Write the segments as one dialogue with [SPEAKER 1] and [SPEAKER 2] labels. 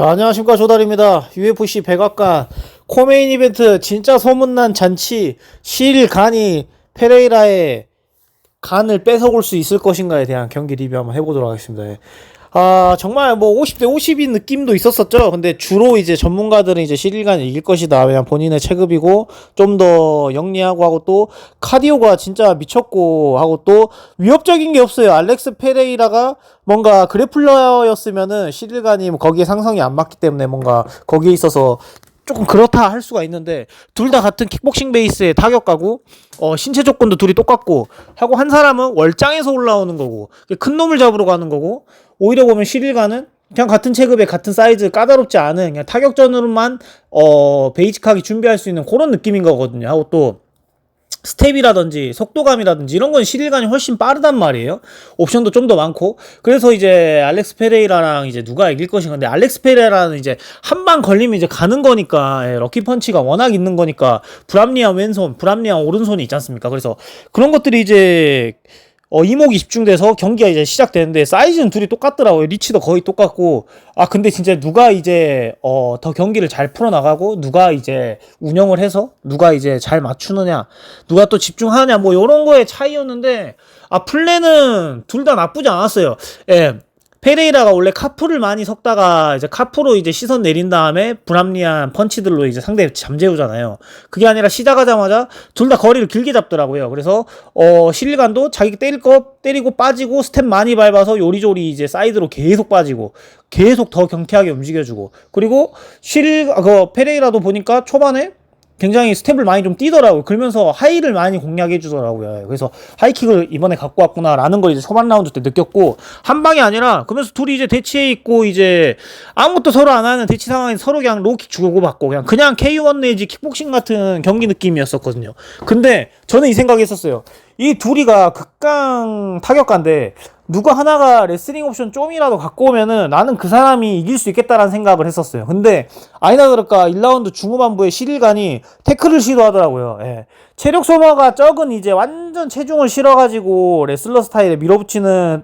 [SPEAKER 1] 자, 안녕하십니까. 조달입니다. UFC 백악관 코메인 이벤트 진짜 소문난 잔치 시릴 간이 페레이라의 간을 뺏어올 수 있을 것인가에 대한 경기 리뷰 한번 해보도록 하겠습니다. 예. 정말 뭐 50대 50인 느낌도 있었었죠. 근데 주로 이제 전문가들은 이제 시릴간이 이길 것이다. 왜냐면 본인의 체급이고 좀 더 영리하고 하고 또 카디오가 진짜 미쳤고 하고 또 위협적인 게 없어요. 알렉스 페레이라가 뭔가 그래플러였으면은 시릴간이 거기에 상성이 안 맞기 때문에 뭔가 거기에 있어서 조금 그렇다 할 수가 있는데 둘 다 같은 킥복싱 베이스의 타격가고 신체 조건도 둘이 똑같고 하고 한 사람은 월장에서 올라오는 거고 큰 놈을 잡으러 가는 거고 오히려 보면 시릴간은 그냥 같은 체급에 같은 사이즈 까다롭지 않은 그냥 타격전으로만 베이직하게 준비할 수 있는 그런 느낌인 거거든요. 하고 또 스텝이라든지 속도감이라든지 이런 건 시릴간이 훨씬 빠르단 말이에요. 옵션도 좀 더 많고. 그래서 이제 알렉스 페레이라랑 이제 누가 이길 것인가. 근데 알렉스 페레이라는 이제 한 방 걸리면 이제 가는 거니까, 럭키 펀치가 워낙 있는 거니까 브람리안 왼손, 브람리안 오른손이 있지 않습니까? 그래서 그런 것들이 이제 이목이 집중돼서 경기가 이제 시작되는데 사이즈는 둘이 똑같더라고요. 리치도 거의 똑같고. 근데 진짜 누가 이제 더 경기를 잘 풀어나가고 누가 이제 운영을 해서 누가 이제 잘 맞추느냐 누가 또 집중하느냐 뭐 요런 거의 차이였는데 플랜은 둘 다 나쁘지 않았어요. 예. 페레이라가 원래 카프를 많이 섞다가 이제 카프로 이제 시선 내린 다음에 불합리한 펀치들로 이제 상대 잠재우잖아요. 그게 아니라 시작하자마자 둘 다 거리를 길게 잡더라고요. 그래서 시릴간도 자기 때릴 거 때리고 빠지고 스텝 많이 밟아서 요리조리 이제 사이드로 계속 빠지고 계속 더 경쾌하게 움직여주고 그리고 페레이라도 보니까 초반에 굉장히 스텝을 많이 좀 뛰더라고요. 그러면서 하이를 많이 공략해 주더라고요. 그래서 하이킥을 이번에 갖고 왔구나라는 걸 이제 초반 라운드 때 느꼈고 한 방이 아니라 그러면서 둘이 이제 대치해 있고 이제 아무것도 서로 안 하는 대치 상황에서 서로 그냥 로우킥 주고받고 그냥 KO1 내지 킥복싱 같은 경기 느낌이었었거든요. 근데 저는 이 생각했었어요. 이 둘이가 극강 타격가인데 누가 하나가 레슬링 옵션 좀이라도 갖고 오면은 나는 그 사람이 이길 수 있겠다라는 생각을 했었어요. 근데 아니나 그럴까 1라운드 중후반부에 시릴간이 태클을 시도하더라고요. 예. 체력 소모가 적은 이제 완전 체중을 실어가지고 레슬러 스타일에 밀어붙이는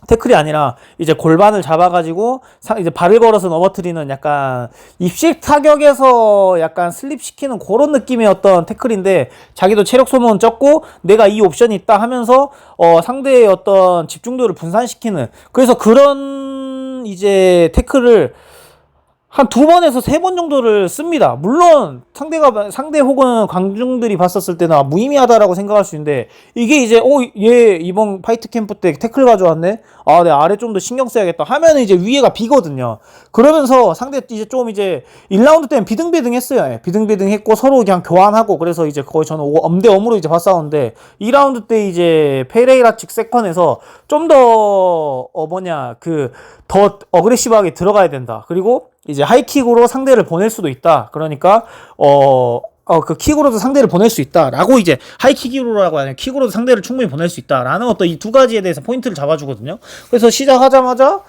[SPEAKER 1] 태클이 아니라 이제 골반을 잡아가지고 이제 발을 걸어서 넘어뜨리는 약간 입식 타격에서 약간 슬립시키는 그런 느낌의 어떤 태클인데 자기도 체력 소모는 적고 내가 이 옵션이 있다 하면서 상대의 어떤 집중도를 분산시키는 그래서 그런 이제 태클을 한 2번에서 3번 정도를 씁니다. 물론 상대 혹은 관중들이 봤었을 때는 무의미하다라고 생각할 수 있는데 이게 이제 얘 이번 파이트 캠프 때 태클 가져왔네. 내 아래 좀 더 신경 써야겠다 하면 이제 위에가 비거든요. 그러면서 상대 이제 좀 이제 1라운드 때는 비등비등했어요. 비등비등했고 서로 그냥 교환하고 그래서 이제 거의 저는 엄대엄으로 이제 봤었는데 2라운드 때 이제 페레이라 측 세컨에서 좀 더 더 어그레시브하게 들어가야 된다. 그리고 이제 하이킥으로 상대를 보낼 수도 있다. 그러니까 그 킥으로도 상대를 보낼 수 있다라고 이제 하이킥으로라고 아니라 킥으로도 상대를 충분히 보낼 수 있다라는 어떤 이 두 가지에 대해서 포인트를 잡아주거든요. 그래서 시작하자마자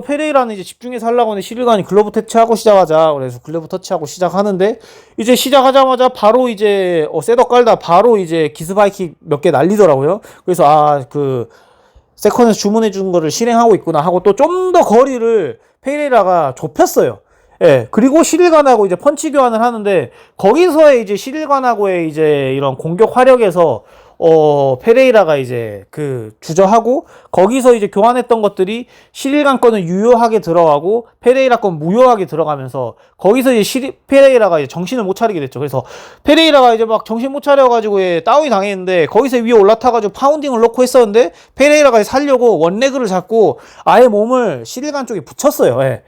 [SPEAKER 1] 페레이라는 이제 집중해서 하려고 하는데 시릴간이 글러브 터치하고 시작하자. 그래서 글러브 터치하고 시작하는데 이제 시작하자마자 바로 이제 셋업 깔다 바로 이제 기습하이킥 몇 개 날리더라고요. 그래서 세컨에서 주문해 준 거를 실행하고 있구나 하고 또 좀 더 거리를 페레이라가 좁혔어요. 예. 그리고 시릴간하고 이제 펀치 교환을 하는데 거기서의 이제 시릴간하고의 이제 이런 공격 화력에서 페레이라가 이제 주저하고 거기서 이제 교환했던 것들이 시릴간 거는 유효하게 들어가고 페레이라 건 무효하게 들어가면서 거기서 이제 페레이라가 이제 정신을 못 차리게 됐죠. 그래서 페레이라가 이제 막 정신 못 차려가지고 다운이 당했는데 거기서 위에 올라타가지고 파운딩을 넣고 했었는데 페레이라가 살려고 원레그를 잡고 아예 몸을 시릴간 쪽에 붙였어요. 예.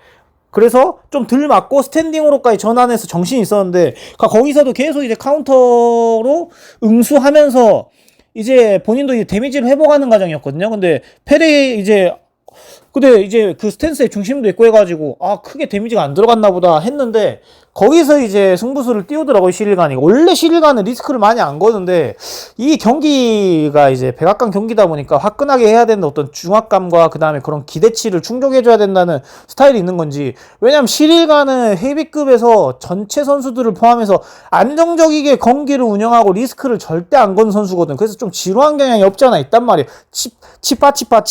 [SPEAKER 1] 그래서 좀 덜 맞고 스탠딩으로까지 전환해서 정신이 있었는데 거기서도 계속 이제 카운터로 응수하면서 이제 본인도 이제 데미지를 회복하는 과정이었거든요. 근데 이제 그 스탠스에 중심도 있고 해가지고 크게 데미지가 안 들어갔나 보다 했는데 거기서 이제 승부수를 띄우더라고요. 시릴간이 원래 시릴간은 리스크를 많이 안 거는데 이 경기가 이제 백악관 경기다 보니까 화끈하게 해야 되는 어떤 중압감과 그 다음에 그런 기대치를 충족해줘야 된다는 스타일이 있는 건지 왜냐면 시릴간은 헤비급에서 전체 선수들을 포함해서 안정적이게 경기를 운영하고 리스크를 절대 안 거는 선수거든. 그래서 좀 지루한 경향이 없지 않아 있단 말이에요. 치파치파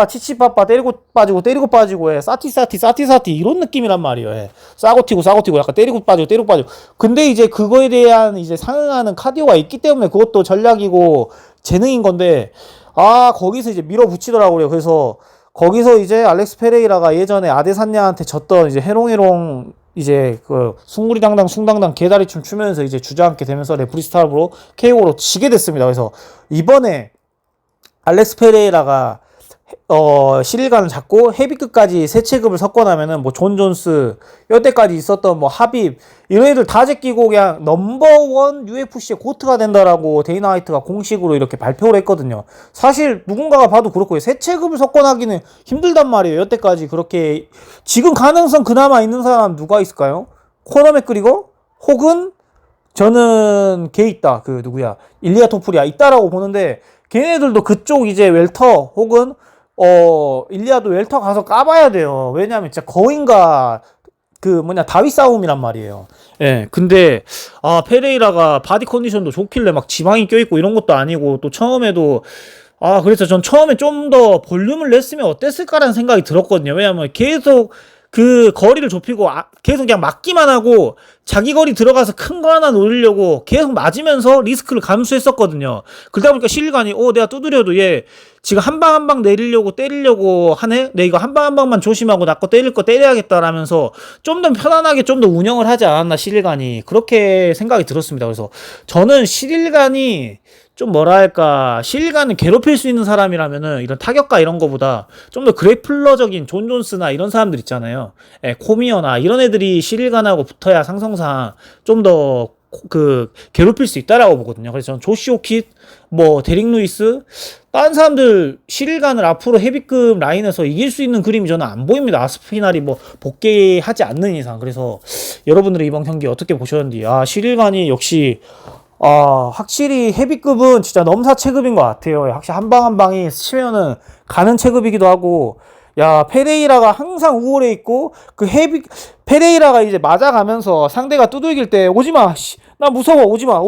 [SPEAKER 1] 치치빠빠 때리고 빠지고 해. 사티 이런 느낌이란 말이에요. 예. 싸고 튀고 약간 때리고 빠지고. 근데 이제 그거에 대한 이제 상응하는 카디오가 있기 때문에 그것도 전략이고 재능인 건데, 거기서 이제 밀어붙이더라고요. 그래서 거기서 이제 알렉스 페레이라가 예전에 아데사냐한테 졌던 이제 해롱해롱 이제 그 숭당당 개다리춤 추면서 이제 주저앉게 되면서 레프리 스탑으로 KO로 지게 됐습니다. 그래서 이번에 알렉스 페레이라가 시릴간을 잡고 헤비급까지 세 체급을 섞고 나면은 뭐 존 존스 여태까지 있었던 뭐 하빕 이런 애들 다 제끼고 그냥 넘버원 UFC의 고트가 된다라고 데이나 화이트가 공식으로 이렇게 발표를 했거든요. 사실 누군가가 봐도 그렇고요. 세 체급을 섞고 나기는 힘들단 말이에요. 여태까지 그렇게 지금 가능성 그나마 있는 사람 누가 있을까요? 코너 맥그리거 혹은 저는 걔 있다. 그 누구야? 일리아 토프리아 있다라고 보는데 걔네들도 그쪽 이제 웰터 혹은 일리아도 웰터 가서 까봐야 돼요. 왜냐면 진짜 거인과 다윗 싸움이란 말이에요. 예, 근데, 페레이라가 바디 컨디션도 좋길래 막 지방이 껴있고 이런 것도 아니고, 또 처음에도, 그래서 전 처음에 좀 더 볼륨을 냈으면 어땠을까라는 생각이 들었거든요. 왜냐면 계속 그 거리를 좁히고 계속 그냥 맞기만 하고 자기 거리 들어가서 큰 거 하나 노리려고 계속 맞으면서 리스크를 감수했었거든요. 그러다 보니까 시릴간이 내가 두드려도 얘 지금 한 방 한 방 내리려고 때리려고 하네? 내 이거 한 방 한 방만 조심하고 나 거 때릴 거 때려야겠다라면서 좀 더 편안하게 좀 더 운영을 하지 않았나 시릴간이 그렇게 생각이 들었습니다. 그래서 저는 시릴간이 좀 뭐랄까 시릴간을 괴롭힐 수 있는 사람이라면은 이런 타격가 이런 거보다 좀 더 그래플러적인 존 존스나 이런 사람들 있잖아요. 코미어나 이런 애들이 시릴간하고 붙어야 상성상 좀 더 괴롭힐 수 있다라고 보거든요. 그래서 저는 조시 오킷, 데릭 루이스, 다른 사람들 시릴간을 앞으로 헤비급 라인에서 이길 수 있는 그림이 저는 안 보입니다. 아스피날이 복귀하지 않는 이상. 그래서 여러분들이 이번 경기 어떻게 보셨는지. 시릴간이 역시 확실히 헤비급은 진짜 넘사 체급인 것 같아요. 확실히 한 방 한 방이 치면은 가는 체급이기도 하고, 페레이라가 항상 우월해 있고, 페레이라가 이제 맞아가면서 상대가 두들길 때, 오지마, 나 무서워, 오지마,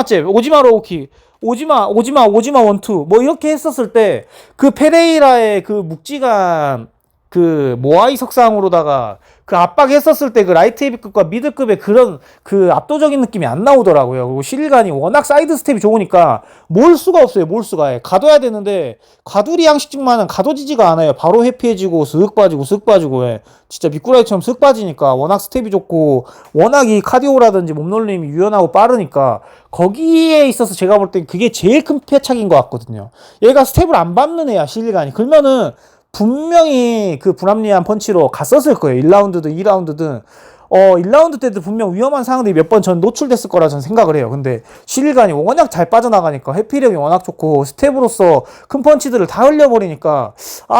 [SPEAKER 1] 잽, 오지마, 로우킥, 오지마, 원투, 이렇게 했었을 때, 페레이라의 묵직한, 모아이 석상으로다가, 압박했었을 때 라이트 헤비급과 미드급의 그런 압도적인 느낌이 안 나오더라고요. 그리고 시릴간이 워낙 사이드 스텝이 좋으니까 몰 수가 없어요. 가둬야 되는데 가두리 양식증만은 가둬지지가 않아요. 바로 회피해지고 슥 빠지고 진짜 미꾸라지처럼 슥 빠지니까 워낙 스텝이 좋고 워낙 이 카디오라든지 몸놀림이 유연하고 빠르니까 거기에 있어서 제가 볼 땐 그게 제일 큰 패착인 것 같거든요. 얘가 스텝을 안 밟는 애야 시릴간이. 그러면은 분명히 불합리한 펀치로 갔었을 거예요. 1라운드든 2라운드든 1라운드 때도 분명 위험한 상황들이 몇 번 전 노출됐을 거라 저는 생각을 해요. 근데 시릴간이 워낙 잘 빠져나가니까 회피력이 워낙 좋고 스텝으로서 큰 펀치들을 다 흘려버리니까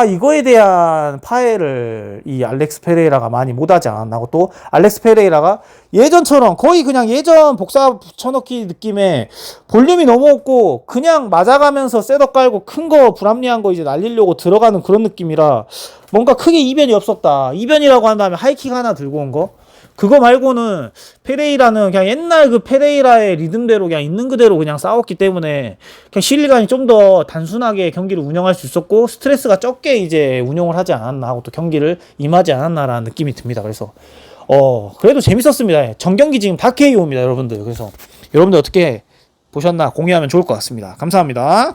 [SPEAKER 1] 이거에 대한 파해를 이 알렉스 페레이라가 많이 못하지 않았나 하고, 또 알렉스 페레이라가 예전처럼 거의 그냥 예전 복사 붙여넣기 느낌의 볼륨이 너무 없고 그냥 맞아가면서 셋업 깔고 큰 거 불합리한 거 이제 날리려고 들어가는 그런 느낌이라 뭔가 크게 이변이 없었다. 이변이라고 한 다음에 하이킥 하나 들고 온 거, 그거 말고는 페레이라는 그냥 옛날 페레이라의 리듬대로 그냥 있는 그대로 그냥 싸웠기 때문에 그냥 시릴간이 좀 더 단순하게 경기를 운영할 수 있었고 스트레스가 적게 이제 운영을 하지 않았나 하고 또 경기를 임하지 않았나라는 느낌이 듭니다. 그래서 그래도 재밌었습니다. 전경기 지금 다 KO입니다, 여러분들. 그래서 여러분들 어떻게 보셨나 공유하면 좋을 것 같습니다. 감사합니다.